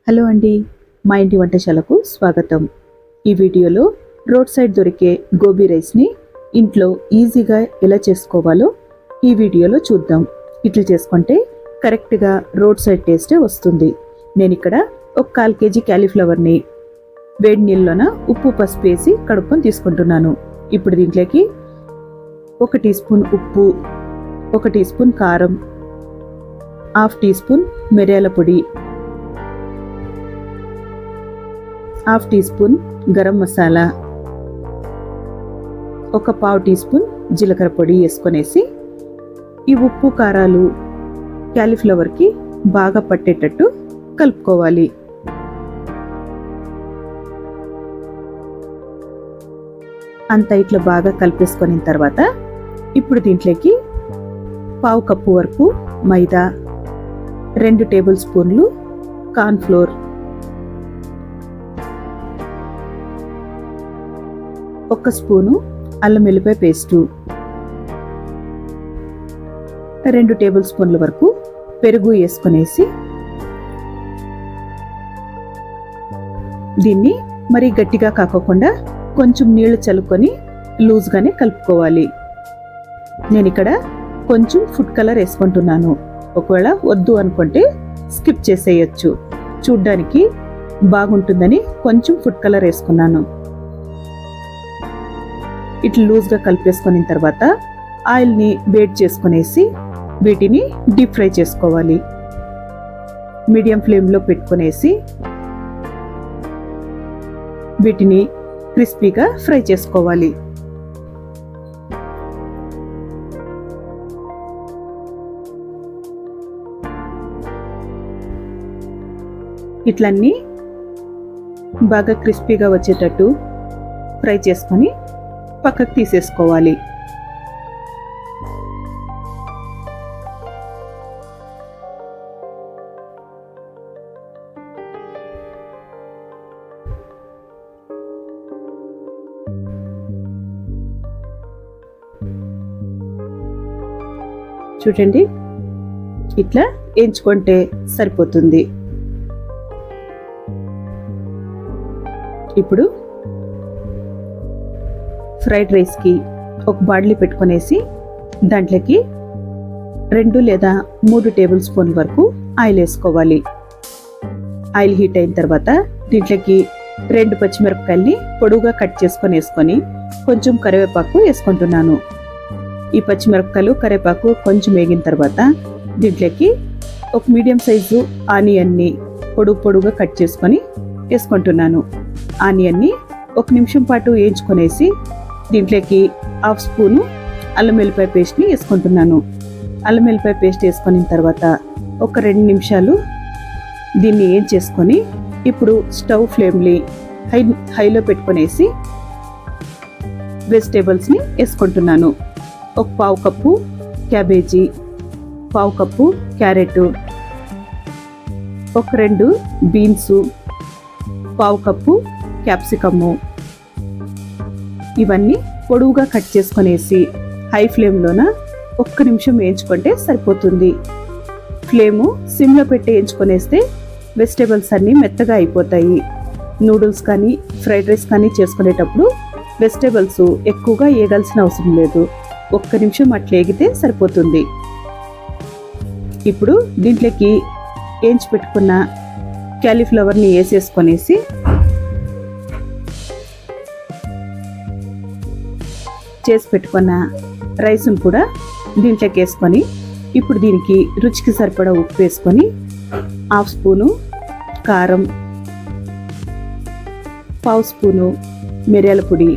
Hello అండి, మా ఇంటి వంటశాలకు స్వాగతం. ఈ వీడియోలో రోడ్ సైడ్ దొరికే గోబీ రైస్ని ఇంట్లో ఈజీగా ఎలా చేసుకోవాలో ఈ వీడియోలో చూద్దాం. ఇట్లా చేసుకుంటే కరెక్ట్గా రోడ్ సైడ్ టేస్టే వస్తుంది. నేను ఇక్కడ ఒక 1/4 kg క్యాలీఫ్లవర్ని వేడి నీళ్ళలోన ఉప్పు పసుపు వేసి కడుక్కొని తీసుకుంటున్నాను. ఇప్పుడు దీంట్లోకి 1 టీ స్పూన్ ఉప్పు, 1 టీ స్పూన్ కారం, 1/2 టీ స్పూన్ మిరియాల పొడి, 1/2 teaspoon garam masala, 1/4 teaspoon జీలకర్ర పొడి వేసుకొనేసి ఈ ఉప్పు కారాలు క్యాలీఫ్లవర్కి బాగా పట్టేటట్టు కలుపుకోవాలి. అంతా ఇట్లా బాగా కలిపేసుకున్న తర్వాత ఇప్పుడు దీంట్లోకి 1/2 కప్పు వరకు మైదా, 2 టేబుల్ స్పూన్లు కార్న్ ఫ్లోర్, 1 స్పూను అల్లం వెల్లిపాయ పేస్టు, 2 టేబుల్ స్పూన్ల వరకు పెరుగు వేసుకునేసి దీన్ని మరీ గట్టిగా కాకోకుండా కొంచెం నీళ్లు చల్లుకొని లూజ్గానే కలుపుకోవాలి. నేను ఇక్కడ కొంచెం ఫుడ్ కలర్ వేసుకుంటున్నాను. ఒకవేళ వద్దు అనుకుంటే స్కిప్ చేసేయచ్చు. చూడ్డానికి బాగుంటుందని కొంచెం ఫుడ్ కలర్ వేసుకున్నాను. ఇట్లా లూజ్గా కలిపేసుకున్న తర్వాత ఆయిల్ని వేడి చేసుకునేసి వీటిని డీప్ ఫ్రై చేసుకోవాలి. మీడియం ఫ్లేమ్లో పెట్టుకునేసి వీటిని క్రిస్పీగా ఫ్రై చేసుకోవాలి. ఇట్లన్నీ బాగా క్రిస్పీగా వచ్చేటట్టు ఫ్రై చేసుకొని పక్కకు తీసేసుకోవాలి. చూడండి, ఇట్లా వేయించుకుంటే సరిపోతుంది. ఇప్పుడు ఫ్రైడ్ రైస్కి ఒక బాండ్లీ పెట్టుకునేసి దాంట్లోకి 2 లేదా 3 టేబుల్ స్పూన్ల వరకు ఆయిల్ వేసుకోవాలి. ఆయిల్ హీట్ అయిన తర్వాత దీంట్లోకి 2 పచ్చిమిరపకాయల్ని పొడుగుగా కట్ వేసుకొని కొంచెం కరివేపాకు వేసుకుంటున్నాను. ఈ పచ్చిమిరపకాయలు కరివేపాకు కొంచెం వేగిన తర్వాత దీంట్లోకి ఒక మీడియం సైజు ఆనియన్ని పొడుగుగా కట్ చేసుకొని వేసుకుంటున్నాను. ఆనియన్ని 1 నిమిషం పాటు వేయించుకొనేసి దీంట్లోకి 1/2 స్పూను అల్లం వెల్లిపాయ పేస్ట్ని వేసుకుంటున్నాను. అల్లం వెల్లిపాయ పేస్ట్ వేసుకున్న తర్వాత ఒక 2 నిమిషాలు దీన్ని వేయించేసుకొని ఇప్పుడు స్టవ్ ఫ్లేమ్ని హైలో పెట్టుకునేసి వెజిటేబుల్స్ని వేసుకుంటున్నాను. ఒక 1/4 కప్పు క్యాబేజీ, 1/4 కప్పు క్యారెట్, ఒక 2 బీన్సు, 1/4 కప్పు క్యాప్సికము, ఇవన్నీ పొడువుగా కట్ చేసుకునేసి హై ఫ్లేమ్లోన 1 నిమిషం వేయించుకుంటే సరిపోతుంది. ఫ్లేము సిమ్లో పెట్టి వేయించుకొనేస్తే వెజిటేబుల్స్ అన్నీ మెత్తగా అయిపోతాయి. నూడిల్స్ కానీ ఫ్రైడ్ రైస్ కానీ చేసుకునేటప్పుడు వెజిటేబుల్స్ ఎక్కువగా వేగాల్సిన అవసరం లేదు. 1 నిమిషం అట్లా వేగితే సరిపోతుంది. ఇప్పుడు దీంట్లోకి వేయించి పెట్టుకున్న క్యాలీఫ్లవర్ని వేసేసుకొనేసి చేసి పెట్టుకున్న రైస్ను కూడా దీంట్లోకి వేసుకొని ఇప్పుడు దీనికి రుచికి సరిపడా ఉప్పు వేసుకొని 1/2 స్పూను కారం, 1/2 స్పూను మిరియాల పొడి,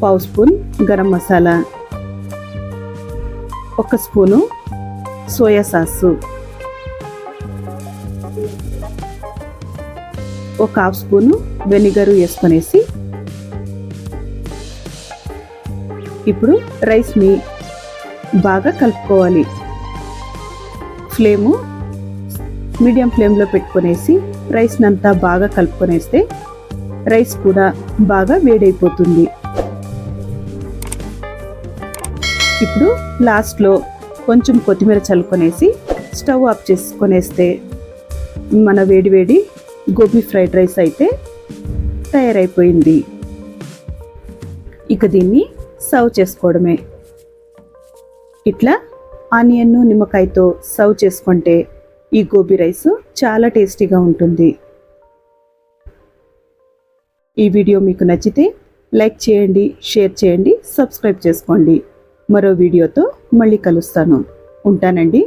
1/2 spoon garam masala, 1 spoon soya sauce, 1/2 spoon vinegar వేసుకొనేసి ఇప్పుడు రైస్ని బాగా కలుపుకోవాలి. ఫ్లేము మీడియం ఫ్లేమ్లో పెట్టుకొనేసి రైస్ని అంతా బాగా కలుపుకొనేస్తే రైస్ కూడా బాగా వేడైపోతుంది. ఇప్పుడు లాస్ట్లో కొంచెం కొత్తిమీర చల్లుకొనేసి స్టవ్ ఆఫ్ చేసుకొనేస్తే మన వేడివేడి గోబీ ఫ్రైడ్ రైస్ అయితే తయారైపోయింది. ఇక దీన్ని సర్వ్ చేసుకోవడమే. ఇట్లా ఆనియన్ నిమ్మకాయతో సర్వ్ చేసుకుంటే ఈ గోబీ రైస్ చాలా టేస్టీగా ఉంటుంది. ఈ వీడియో మీకు నచ్చితే లైక్ చేయండి, షేర్ చేయండి, సబ్స్క్రైబ్ చేసుకోండి. మరో వీడియోతో మళ్ళీ కలుస్తాను. ఉంటానండి.